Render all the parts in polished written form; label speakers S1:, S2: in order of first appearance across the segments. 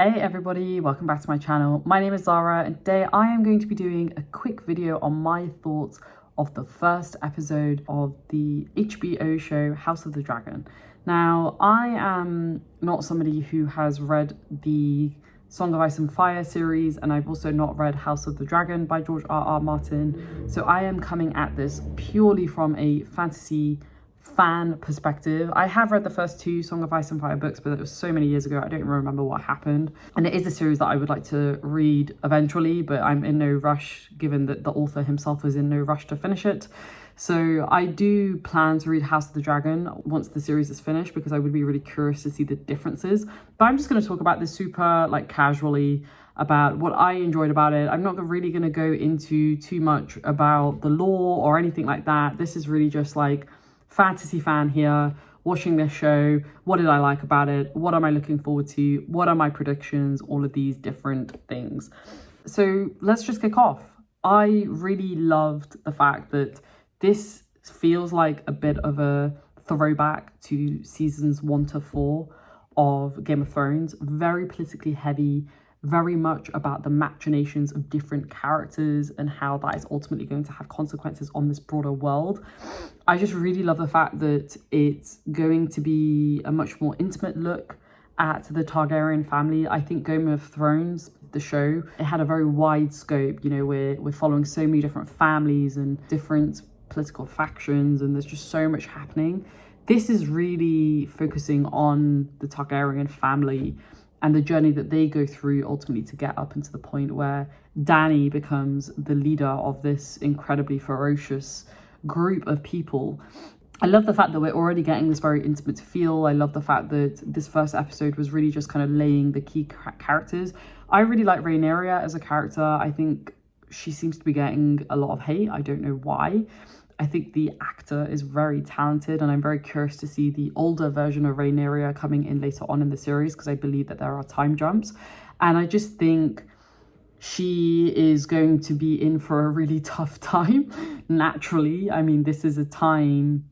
S1: Hey everybody, welcome back to my channel. My name is Zara and today I am going to be doing a quick video on my thoughts of the first episode of the HBO show House of the Dragon. Now, I am not somebody who has read the Song of Ice and Fire series, and I've also not read House of the Dragon by George R.R. Martin. So I am coming at this purely from a fantasy fan perspective. I have read the first two Song of Ice and Fire books, but it was so many years ago I don't even remember what happened. And it is a series that I would like to read eventually, but I'm in no rush given that the author himself is in no rush to finish it. So I do plan to read House of the Dragon once the series is finished because I would be really curious to see the differences. But I'm just going to talk about this super casually about what I enjoyed about it. I'm not really going to go into too much about the lore or anything like that. This is really just like fantasy fan here watching this show. What did I like about it? What am I looking forward to? What are my predictions? All of these different things. So let's just kick off. I really loved the fact that this feels like a bit of a throwback to seasons 1 to 4 of Game of Thrones. Very politically heavy, very much about the machinations of different characters and how that is ultimately going to have consequences on this broader world. I just really love the fact that it's going to be a much more intimate look at the Targaryen family. I think Game of Thrones, the show, it had a very wide scope. You know, we're following so many different families and different political factions, and there's just so much happening. This is really focusing on the Targaryen family and the journey that they go through ultimately to get up into the point where Dany becomes the leader of this incredibly ferocious group of people. I love the fact that we're already getting this very intimate feel. I love the fact that this first episode was really just kind of laying the key characters. I really like Rhaenyra as a character. I think she seems to be getting a lot of hate. I don't know why. I think the actor is very talented, and I'm very curious to see the older version of Rhaenyra coming in later on in the series because I believe that there are time jumps. And I just think she is going to be in for a really tough time, naturally. I mean, this is a time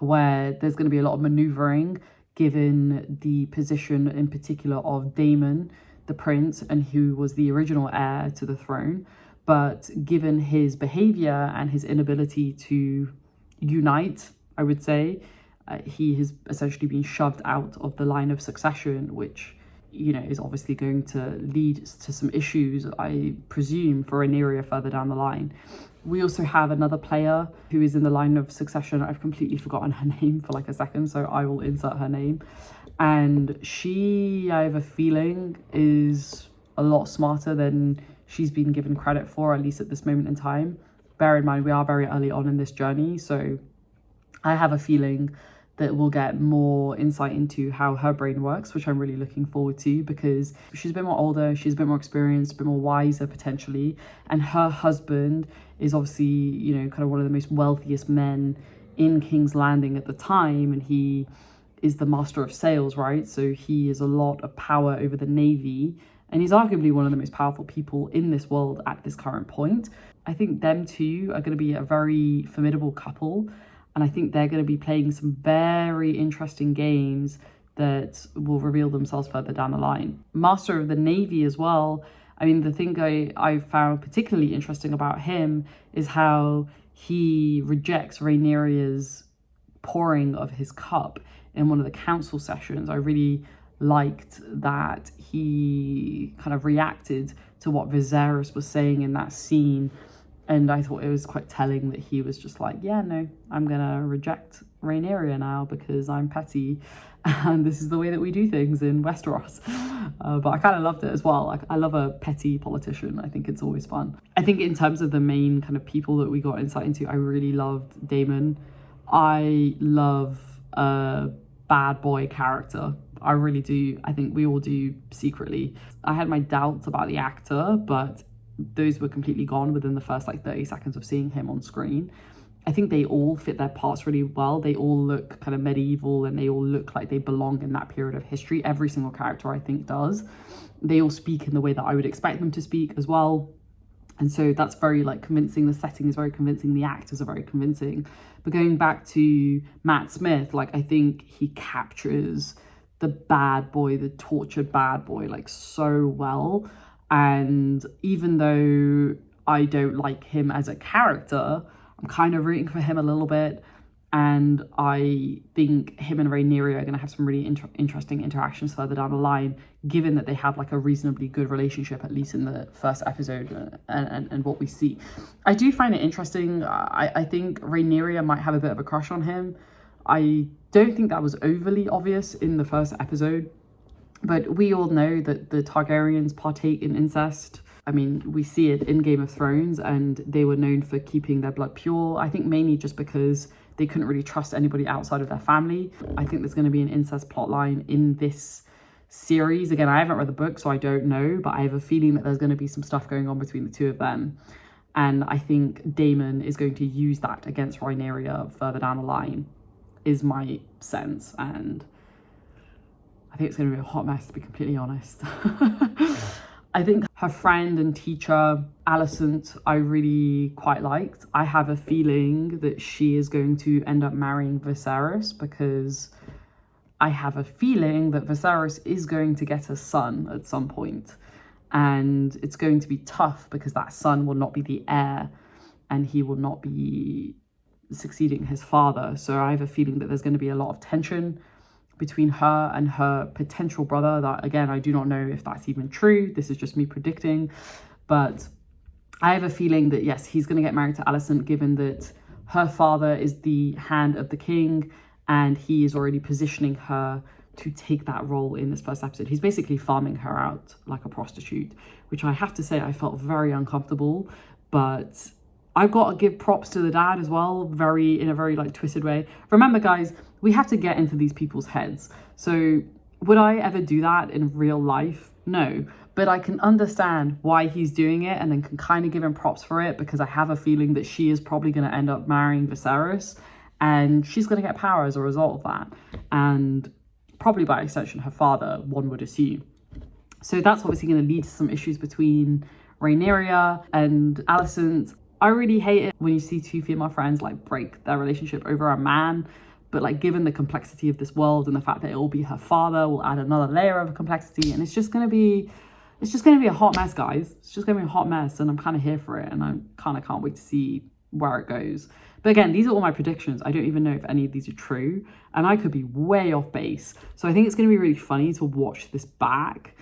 S1: where there's going to be a lot of maneuvering given the position in particular of Daemon, the prince, and who was the original heir to the throne. But given his behavior and his inability to unite, I would say, he has essentially been shoved out of the line of succession, which, you know, is obviously going to lead to some issues, I presume, for Rhaenyra further down the line. We also have another player who is in the line of succession. I've completely forgotten her name for like a second, so I will insert her name. And she, I have a feeling, is a lot smarter than she's been given credit for, at least at this moment in time. Bear in mind, we are very early on in this journey, so I have a feeling that we'll get more insight into how her brain works, which I'm really looking forward to because she's a bit more older, she's a bit more experienced, a bit more wiser potentially, and her husband is obviously, you know, kind of one of the most wealthiest men in King's Landing at the time, and he is the master of sails, right? So he has a lot of power over the navy, and he's arguably one of the most powerful people in this world at this current point. I think them two are going to be a very formidable couple. And I think they're going to be playing some very interesting games that will reveal themselves further down the line. Master of the Navy as well. I mean, the thing I found particularly interesting about him is how he rejects Rhaenyra's pouring of his cup in one of the council sessions. I really liked that he kind of reacted to what Viserys was saying in that scene. And I thought it was quite telling that he was just like, yeah, no, I'm going to reject Rhaenyra now because I'm petty. And this is the way that we do things in Westeros. But I kind of loved it as well. Like, I love a petty politician. I think it's always fun. I think in terms of the main kind of people that we got insight into, I really loved Daemon. I love a bad boy character. I really do. I think we all do secretly. I had my doubts about the actor, but those were completely gone within the first like 30 seconds of seeing him on screen. I think they all fit their parts really well. They all look kind of medieval and they all look like they belong in that period of history. Every single character I think does. They all speak in the way that I would expect them to speak as well. And so that's very like convincing. The setting is very convincing. The actors are very convincing. But going back to Matt Smith, like I think he captures the bad boy, the tortured bad boy, like so well. And even though I don't like him as a character, I'm kind of rooting for him a little bit. And I think him and Rhaenyra are going to have some really interesting interactions further down the line, given that they have like a reasonably good relationship, at least in the first episode, and what we see. I do find it interesting. I think Rhaenyra might have a bit of a crush on him. I don't think that was overly obvious in the first episode, but we all know that the Targaryens partake in incest. I mean, we see it in Game of Thrones, and they were known for keeping their blood pure. I think mainly just because they couldn't really trust anybody outside of their family. I think there's going to be an incest plotline in this series. Again, I haven't read the book, so I don't know, but I have a feeling that there's going to be some stuff going on between the two of them. And I think Daemon is going to use that against Rhaenyra further down the line, is my sense. And I think it's going to be a hot mess, to be completely honest. I think her friend and teacher, Alicent, I really quite liked. I have a feeling that she is going to end up marrying Viserys, because I have a feeling that Viserys is going to get a son at some point. And it's going to be tough because that son will not be the heir and he will not be succeeding his father. So I have a feeling that there's going to be a lot of tension between her and her potential brother. That, again, I do not know if that's even true. This is just me predicting. But I have a feeling that, yes, he's going to get married to Alicent, given that her father is the hand of the king and he is already positioning her to take that role in this first episode. He's basically farming her out like a prostitute, which I have to say I felt very uncomfortable. But I've got to give props to the dad as well, in a very like twisted way. Remember, guys, we have to get into these people's heads. So would I ever do that in real life? No, but I can understand why he's doing it, and then can kind of give him props for it, because I have a feeling that she is probably going to end up marrying Viserys, and she's going to get power as a result of that. And probably by extension, her father, one would assume. So that's obviously going to lead to some issues between Rhaenyra and Alicent. I really hate it when you see two female friends like break their relationship over a man. But like, given the complexity of this world and the fact that it will be her father will add another layer of complexity, and it's just going to be a hot mess, guys. It's just going to be a hot mess, and I'm kind of here for it, and I kind of can't wait to see where it goes. But again, these are all my predictions. I don't even know if any of these are true, and I could be way off base. So I think it's going to be really funny to watch this back,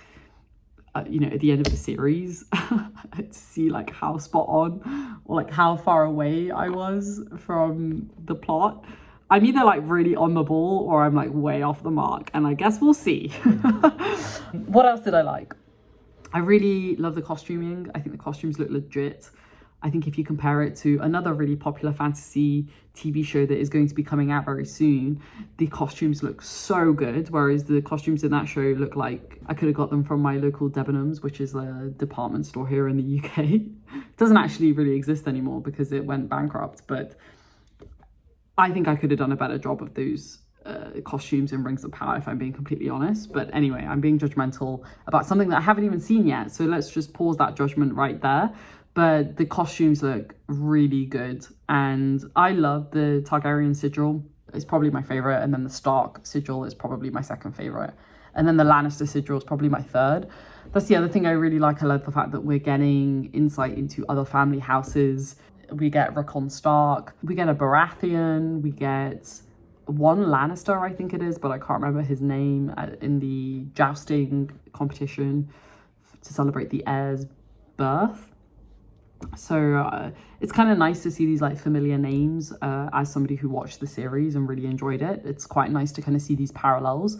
S1: at the end of the series, to see like how spot on or like how far away I was from the plot. I'm either like really on the ball or I'm like way off the mark, and I guess we'll see. What else did I like? I really love the costuming. I think the costumes look legit. I think if you compare it to another really popular fantasy TV show that is going to be coming out very soon, the costumes look so good, whereas the costumes in that show look like I could have got them from my local Debenhams, which is a department store here in the UK. It doesn't actually really exist anymore because it went bankrupt, but I think I could have done a better job of those costumes in Rings of Power, if I'm being completely honest. But anyway, I'm being judgmental about something that I haven't even seen yet, so let's just pause that judgment right there. But the costumes look really good, and I love the Targaryen sigil. It's probably my favorite, and then the Stark sigil is probably my second favorite, and then the Lannister sigil is probably my third. That's the other thing I really like. I love the fact that we're getting insight into other family houses. We get Rickon Stark, we get a Baratheon, we get one Lannister, I think it is, but I can't remember his name, in the jousting competition to celebrate the heir's birth. So it's kind of nice to see these like familiar names as somebody who watched the series and really enjoyed it. It's quite nice to kind of see these parallels.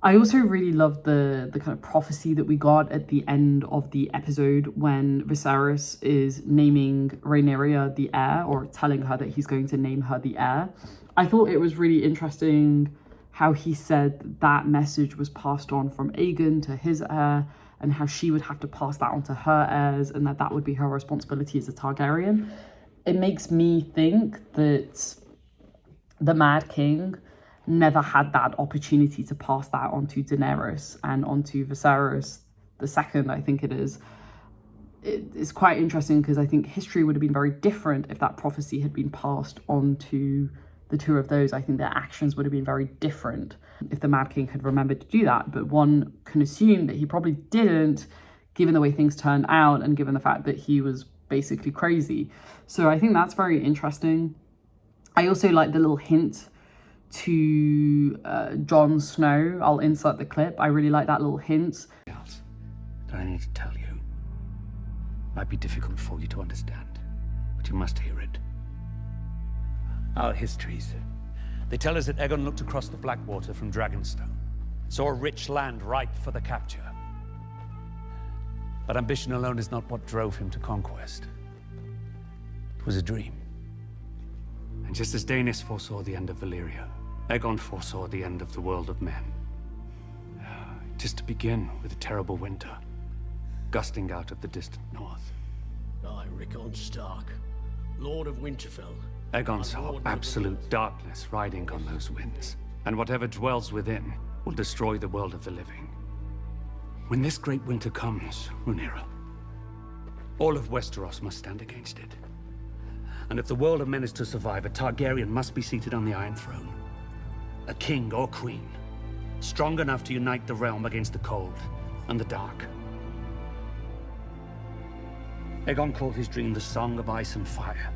S1: I also really loved the kind of prophecy that we got at the end of the episode when Viserys is naming Rhaenyra the heir, or telling her that he's going to name her the heir. I thought it was really interesting how he said that message was passed on from Aegon to his heir, and how she would have to pass that on to her heirs, and that would be her responsibility as a Targaryen. It makes me think that the Mad King never had that opportunity to pass that on to Daenerys and onto Viserys II, I think it is. It's quite interesting because I think history would have been very different if that prophecy had been passed on to the two of those, I think their actions would have been very different if the Mad King had remembered to do that. But one can assume that he probably didn't, given the way things turned out and given the fact that he was basically crazy. So I think that's very interesting. I also like the little hint to Jon Snow. I'll insert the clip. I really like that little hint.
S2: Else that I need to tell you might be difficult for you to understand, but you must hear it. Our histories, they tell us that Aegon looked across the Blackwater from Dragonstone, saw a rich land ripe for the capture. But ambition alone is not what drove him to conquest. It was a dream. And just as Daenerys foresaw the end of Valyria, Aegon foresaw the end of the world of men. Just to begin with a terrible winter, gusting out of the distant north.
S3: I, Rickon Stark, Lord of Winterfell.
S2: Aegon saw absolute darkness riding on those winds, and whatever dwells within will destroy the world of the living. When this great winter comes, Rhaenyra, all of Westeros must stand against it. And if the world of men is to survive, a Targaryen must be seated on the Iron Throne. A king or queen, strong enough to unite the realm against the cold and the dark. Aegon called his dream the Song of Ice and Fire.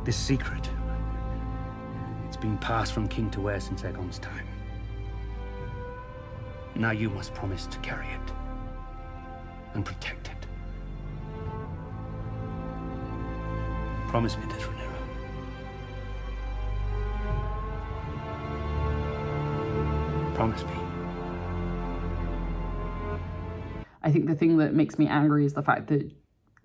S2: This secret, it's been passed from king to heir since Aegon's time. Now you must promise to carry it and protect it. Promise me this, Rhaenyra. Promise me.
S1: I think the thing that makes me angry is the fact that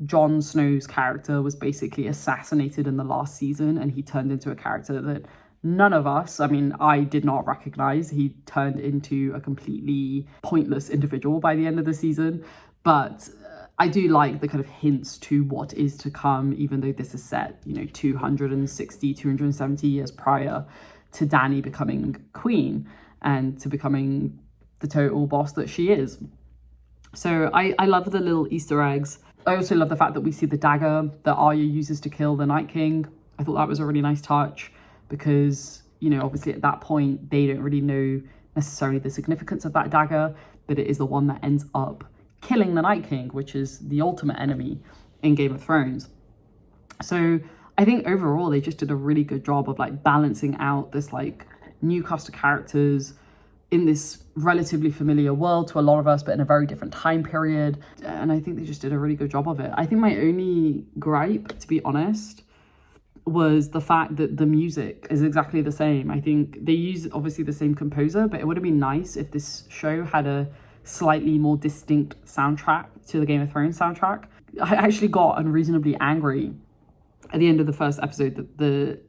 S1: Jon Snow's character was basically assassinated in the last season, and he turned into a character that none of us, I mean, I did not recognize. He turned into a completely pointless individual by the end of the season. But I do like the kind of hints to what is to come, even though this is set, 260, 270 years prior to Dany becoming queen and to becoming the total boss that she is. So I love the little Easter eggs. I also love the fact that we see the dagger that Arya uses to kill the Night King. I thought that was a really nice touch because, obviously at that point, they don't really know necessarily the significance of that dagger, but it is the one that ends up killing the Night King, which is the ultimate enemy in Game of Thrones. So I think overall, they just did a really good job of balancing out this new cast of characters in this relatively familiar world to a lot of us, but in a very different time period. And I think they just did a really good job of it. I think my only gripe, to be honest, was the fact that the music is exactly the same. I think they use obviously the same composer, but it would have been nice if this show had a slightly more distinct soundtrack to the Game of Thrones soundtrack. I actually got unreasonably angry at the end of the first episode that the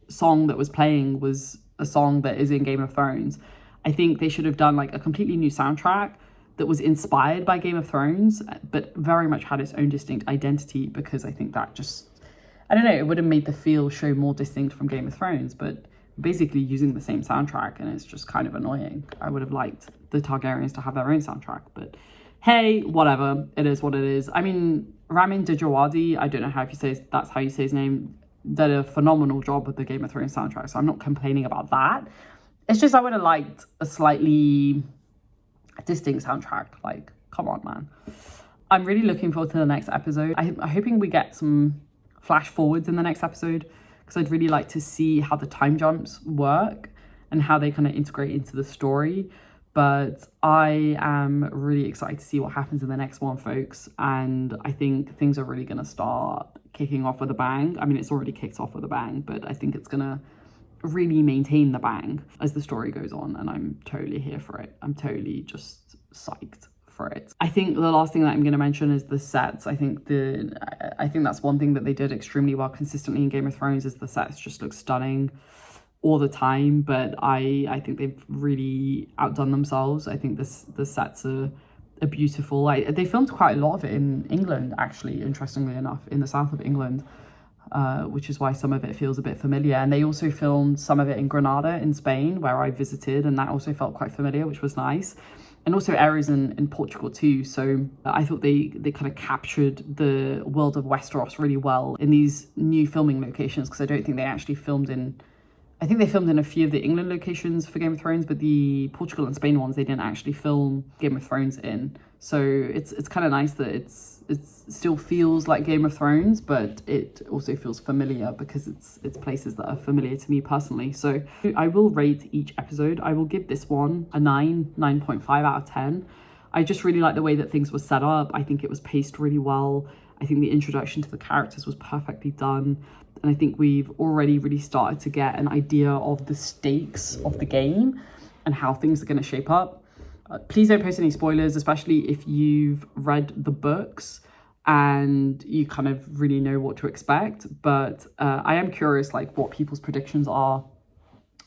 S1: song that was playing was a song that is in Game of Thrones. I think they should have done a completely new soundtrack that was inspired by Game of Thrones, but very much had its own distinct identity, because I think that just, I don't know, it would have made the show more distinct from Game of Thrones, but basically using the same soundtrack, and it's just kind of annoying. I would have liked the Targaryens to have their own soundtrack, but hey, whatever, it is what it is. I mean, Ramin Djawadi, I don't know that's how you say his name, did a phenomenal job with the Game of Thrones soundtrack, so I'm not complaining about that. It's just I would have liked a slightly distinct soundtrack. Come on, man. I'm really looking forward to the next episode. I'm hoping we get some flash forwards in the next episode, because I'd really like to see how the time jumps work and how they kind of integrate into the story. But I am really excited to see what happens in the next one, folks. And I think things are really going to start kicking off with a bang. I mean, it's already kicked off with a bang, but I think it's going to really maintain the bang as the story goes on, and I'm totally here for it. I'm totally just psyched for it. I think the last thing that I'm going to mention is the sets. I think that's one thing that they did extremely well consistently in Game of Thrones, is the sets just look stunning all the time, but I think they've really outdone themselves. I think the sets are beautiful. They filmed quite a lot of it in England, actually, interestingly enough, in the south of England. Which is why some of it feels a bit familiar. And they also filmed some of it in Granada in Spain, where I visited, and that also felt quite familiar, which was nice. and also areas in Portugal too. So I thought they kind of captured the world of Westeros really well in these new filming locations, because I don't think they actually filmed in, I think they filmed in a few of the England locations for Game of Thrones, but the Portugal and Spain ones they didn't actually film Game of Thrones in. So it's kind of nice that it still feels like Game of Thrones, but it also feels familiar because it's places that are familiar to me personally. So I will rate each episode. I will give this one a 9.5 out of 10. I just really like the way that things were set up. I think it was paced really well. I think the introduction to the characters was perfectly done. And I think we've already really started to get an idea of the stakes of the game and how things are going to shape up. Please don't post any spoilers, especially if you've read the books and you kind of really know what to expect. But I am curious, like, what people's predictions are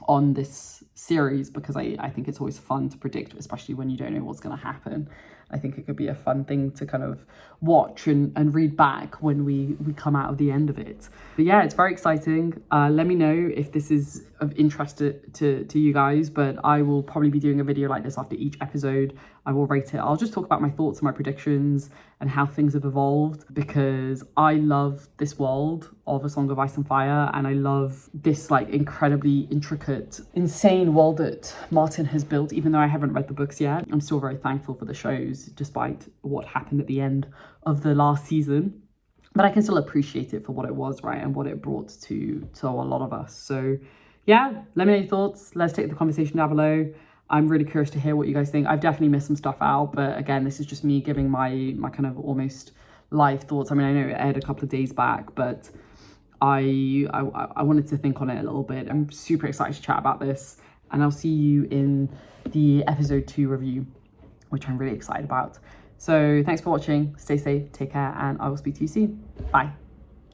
S1: on this series, because I think it's always fun to predict, especially when you don't know what's going to happen. I think it could be a fun thing to kind of watch and read back when we come out of the end of it. But yeah, it's very exciting. Let me know if this is of interest to you guys, but I will probably be doing a video like this after each episode. I will rate it. I'll just talk about my thoughts and my predictions and how things have evolved, because I love this world of A Song of Ice and Fire, and I love this like incredibly intricate, insane world that Martin has built. Even though I haven't read the books yet, I'm still very thankful for the shows, despite what happened at the end of the last season. But I can still appreciate it for what it was, right, and what it brought to a lot of us. So yeah, let me know your thoughts. Let's take the conversation down below. I'm really curious to hear what you guys think. I've definitely missed some stuff out, but again, this is just me giving my kind of almost live thoughts. I mean, I know it aired a couple of days back, but I wanted to think on it a little bit. I'm super excited to chat about this, and I'll see you in the episode 2 review, which I'm really excited about. So thanks for watching. Stay safe, take care, and I will speak to you soon. Bye.